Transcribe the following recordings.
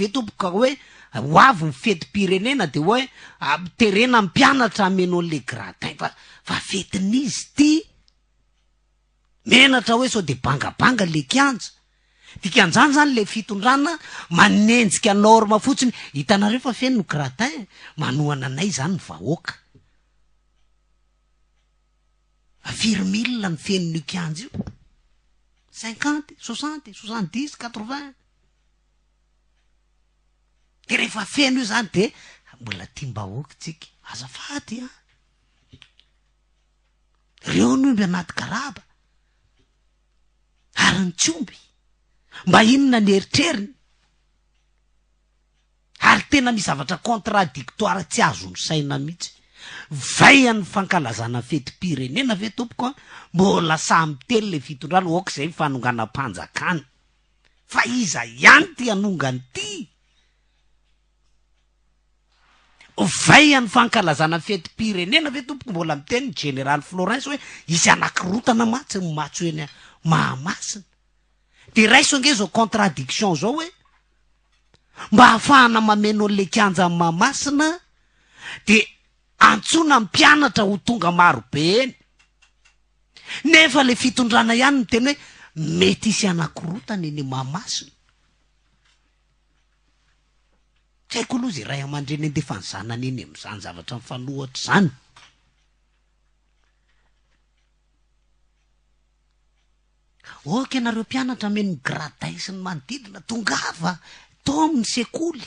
ve tompoka hoe ho avy ny fety-pirenena de hoe terena mpianatra ameno le gratin fa fetin'izy ty menatra hoe sao de bangabanga le kianja dikan'izany zany le fitondrana manenjika norma fotsiny hitanareo fa feno gratin manohana anay zany ny vahoaka 4 000 ny fenon'io kianja io 50, 60, 70, 80 de rehefa feno io zany de mbola tiam-bahoaka tsika azafady reo no mby anaty garaba ary ny tsomby mba inona ny eritreriny ary tena misy zavatra contradictoire tsy azony saina mihitsy vaian'ny fankalazana fety-pirenena ve tompoko mbola samy telo le fitondrana oka zay fanonganam-panjakana fa iza ihany ty anongany ty vaian'ny fankalazana fety-pirenena ve tompoko mbola miteny général Florence hoe isy anakirotana matsy matso eny Mahamasina de raiso ange zao contradiction zao hoe mba hahafahana mameno le kianja amin'ny Mahamasina de antsona mpianatra ho tonga maro be eny nefa le fitondrana ihany ny teny hoe mety isy anakirotana eny Mahamasina tsy haiko aloha zay ray aman-dreny andefa ny zanany eny am'izany zavatra mifanohatra zany oka ianareo mpianatra ameny gratin sy ny manodidina tongava to amin'ny sekoly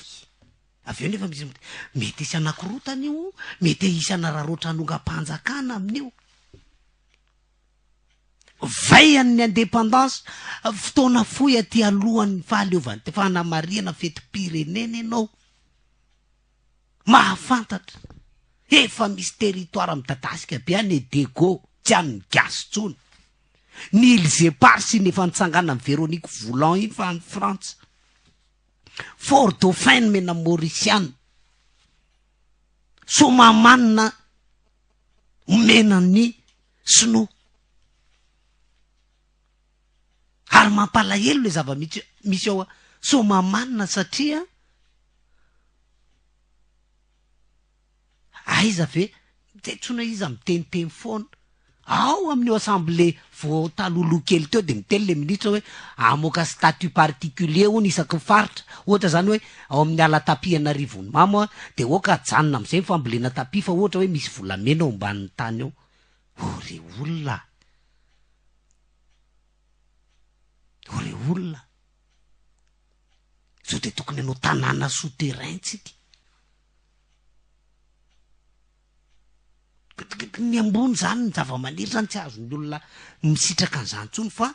aveo nefa misy mety isy anakirotana io mety isy anararoatra anonga-panjakana amin'io vaian'ny indépendance fotoana fohy aty alohan'ny fahaleovan'ny fanamariana fety-pirenena ianao mahafantatra efa misy territoire midadasika be any Dego tsy any gasy tsony ny Ilzépar sy nefa nitsangana amin'ny Véronique Volant iny fa any Frantsa Fort Dauphin mena Mauritiana Somamanina menany Snow ary mampalahelo le zava-misy ao Somamanina satria aiza ve tsona iza miteniteny foana ao amin'io assemblée vo talolo kely teo de miteny le ministre hoe amoka statut particulier ho isaky faritra ohatra zany hoe ao amin'ny ala tapi anarivony mamo de oka janona am'izay fambolena tapi fa ohatra hoe misy volamena ao ambanin'ny tany ao ore olona so de tokony anao tanàna souterrain tsika ny ambony zany ny zava-maniry zany tsy azony olona misitraka an'izany tsony fa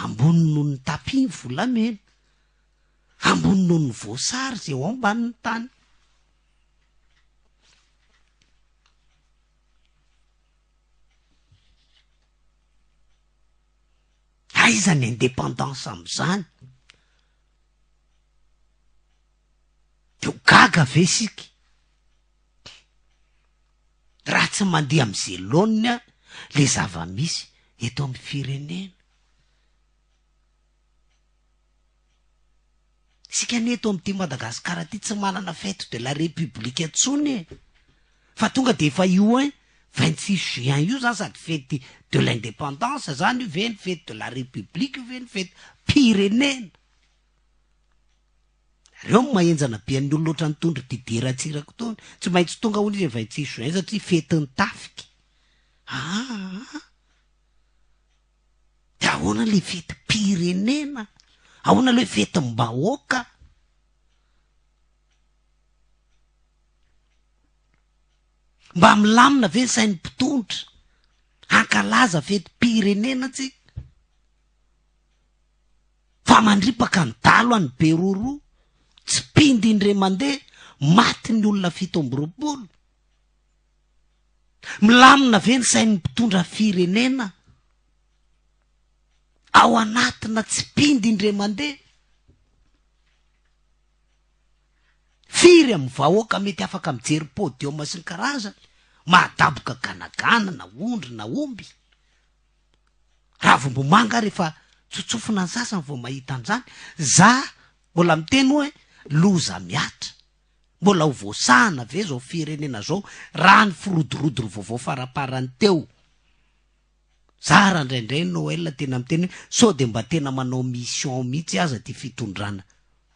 ambony noho ny tapi ny volamena ambony noho ny voasary zay ao ambanin'ny tany aiza ny indépendance am'izany de ho gaga ve sika raha tsy mandeha am'izay laonina le zava-misy eto amin'ny firenena sika ny eto amin'ity Madagasikara ty tsy manana fête de la République atsony fa tonga de efa io 26 juin io zany sady fête de l'indépendance zany io ve ny fête de la République ve ny fête pirenena reo mahenjana be an'ny olo loatra nitondry dideratsirako tony tsy maintsy tonga hono izy 26 juin satria fetiny tafiky de ahoana le fety pirenena ahoana le fety mbahoaka mba milamina ve ny sain'ny mpitondra ankalaza fety pirenena tsika fa mandripaka ny dalo any beroro tsy pindy indre mandeha maty ny olona 7 milamina ve ny sain'ny mpitondra firenena ao anatina tsy pindy indre mandeha firy amin'ny vahoaka mety afaka mijery podium sy ny karazany mahadaboka ganagana na ondry na omby raha vombomanga rehefa tsotsofina ny sasany vao mahita an'izany za mbola miteny hoe loza miatra mbola ho voasana ve zao firenena zao raha ny firodorodoro vaovao faraparany teo zara ndraindray Noël tena miteny hoe sao de mba tena manao mission mihitsy aza ty fitondrana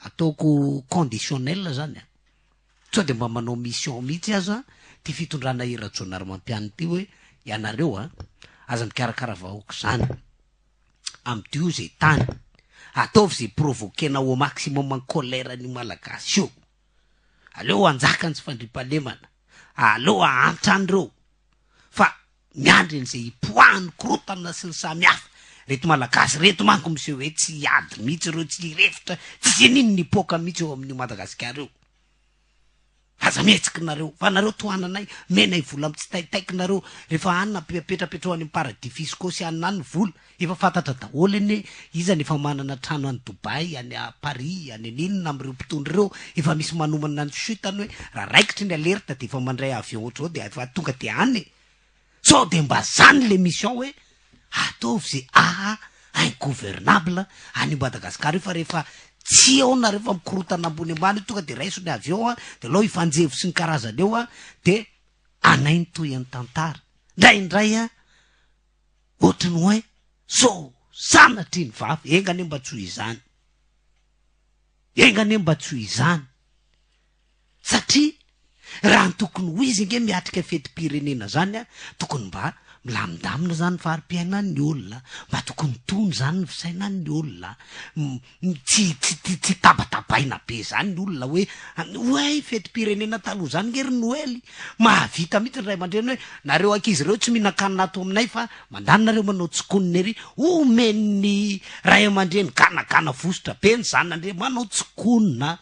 ataoko conditionnel zany sao de mba manao mission mihitsy aza ty fitondrana iratsonary mampiany ty hoe ianareo aza mikarakara vahoaka zany am'tyo zay tany ataovy zay provokena au maximum en colère ny malagasy io aleo anjakany tsy fandripalemana aleo antrandreo fa miandrin'izay hipoahany korotana sy ny samihafa reto malagasy reto manko miseho hoe tsy ady mihitsy reo tsy refitra tsy zeniny nipoka mihitsy eo amin'ny Madagasikara eo aza mihetsiky nareo fa nareo tohananay menay vola tsy taitaikinareo rehefa anina petrapetroany paradis fiscaux sy anina any vola efa fantatra daholo eny izany efa manana trano any Dubai any a Paris any ninona am'ireo mpitondra reo efa misy manomana ny sutany hoe raha raikitry ny alerta de efa mandray avion ohatrao de efa tonga de any sao de mba zany le mission hoe ataovy zay ingouvernable any Madagasikara fa rehefa tsy eo na rehefa mikorotana ambony ambany tonga de raiso ny avion de lao ifanjevo sy ny karazany eo de anainy toy ny tantara ndraindray ohatrany hoe so sanatry ny vavy engane mba tsy izany engane mba tsy izany satria raha tokony ho izy nge miatrika fetim-pirenena zany tokony mba milamindamina zany fari-piainan'ny olona mba tokony tony zany ny fisainan'ny olona tsy tabatabaina be zany ny olona hoe fetim-pirenena taloha zany ngery Noël mahavita mihitsy ny ray aman-dreny hoe nareo ankizy reo tsy mihinan-kanina ato aminay fa mandany nareo manao tsikony ery omen'ny ray aman-dreny ganagana vosotra be ny zanandre manao tsikonina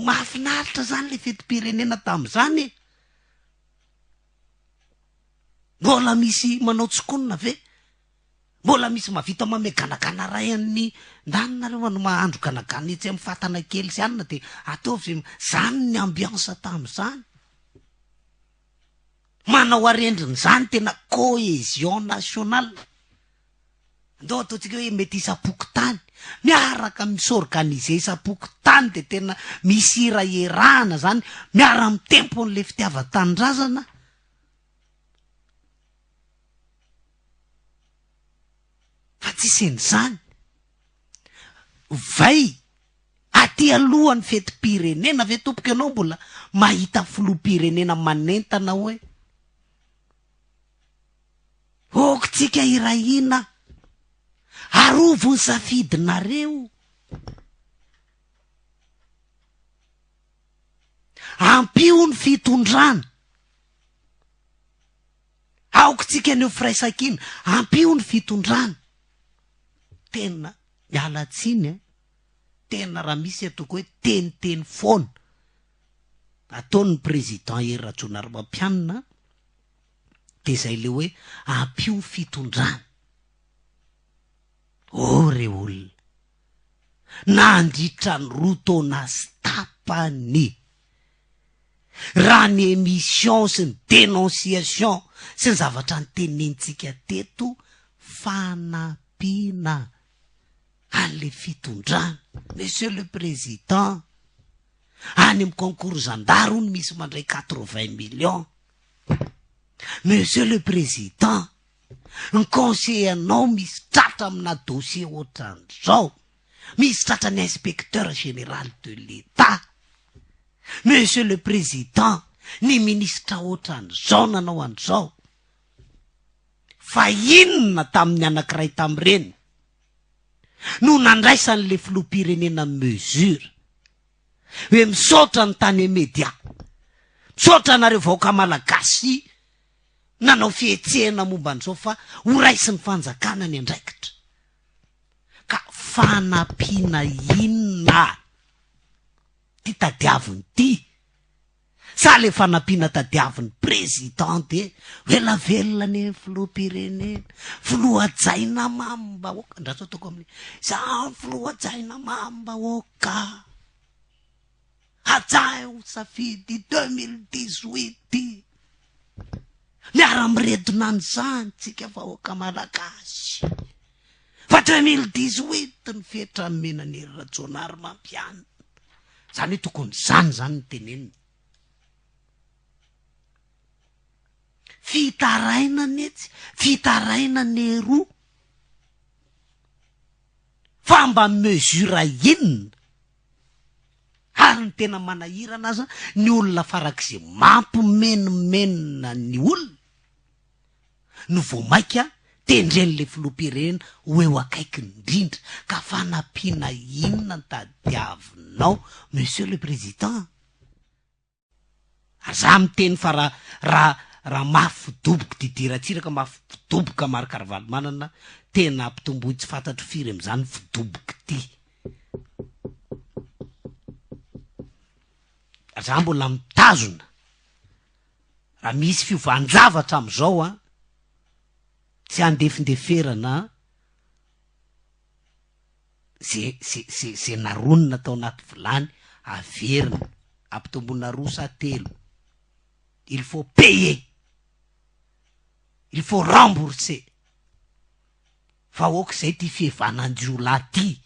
mahafinaritra zany le fetim-pirenena tam'zany mbola misy manao tsikonina ve mbola misy mavita mame ganagana ray an'ny ndanareo no mahandro ganagana etsy amin'ny fatana kely sy anina de ataovy zany ny ambiance tam'zany manao arendriny zany tena cohésion nationale ndo ataotsika hoe mety isapoky tany miaraka misorganiser isapoky tany de tena misy iraerahana zany miara amy tempon'le fitiava-tanindrazana fa tsy sen'izany vai aty alohan'ny fetim-pirenena ve tompoka ianao mbola mahita filoham-pirenena manentana hoe okitsika irahina arovo ny safidinareo ampio ny fitondrana aokitsika aneo firaisakina ampio ny fitondrana tena mialatsiny tena raha misy atoko hoe teniteny foana ataony président Hery Rajaonarimampianina de zay le hoe ampio ny fitondrana re olona nandritra ny roa taona sy tapany raha ny émission sy ny dénonciation sy ny zavatra ny tenentsika teto fanampiana an'le fitondrana monsieur le président any amy concours zandaro ny misy mandray 80 millions monsieur le président ny conseiller anao misy tratra amina dossier ohatran'izao misy tratra ny inspecteur général de l'État monsieur le président ny ministra ohatran'izao nanao an'izao fa inona tamin'ny anankiray tam'ireny no nandraisan'le filoham-pirenena mesure hoe misaotra ny tany media misaotra nareo vahoaka malagasy nanao fihetsehana momba an'izao fa ho raisy ny fanjakana ny andraikitra ka fanampiana inona ty tadiaviny ty sa le fanampiana tadiavin'ny président de vela velona ny filoham-pirenena filohajaina mambahoaka ndraso ataoko amin'ny za filohajaina mambahoaka ajahy ho safidy 2018 miara miredona an'izany tsika vahoaka malagasy fa 2018 ny fetra menany Hery Rajaonarimampianina zany hoe tokony zany ny teneniny. Fitaraina netsy, fitaraina neroa, fa mba mesura inona ary ny tena manahirana aza ny olona farak'izay mampimenomenona ny olona no vo maika tendren'le filoham-pirenena ho eo akaiky indrindra ka fanampiana inona ny tadiavinao monsieur le président. Za miteny fa raha mafidoboka didiratsiraka mafidoboka marikaravaly manana tena ampitomboy tsy fantatro firy am'izany fidoboky ty. Za mbola mitazona raha misy fiovanjavatra am'izao tsy andefindeferana ze naronina tao anaty vilany averina ampitombona 2 sa 3. Il faut payer, il faut rembourser. Fa oka zay ty fievananjolahy ty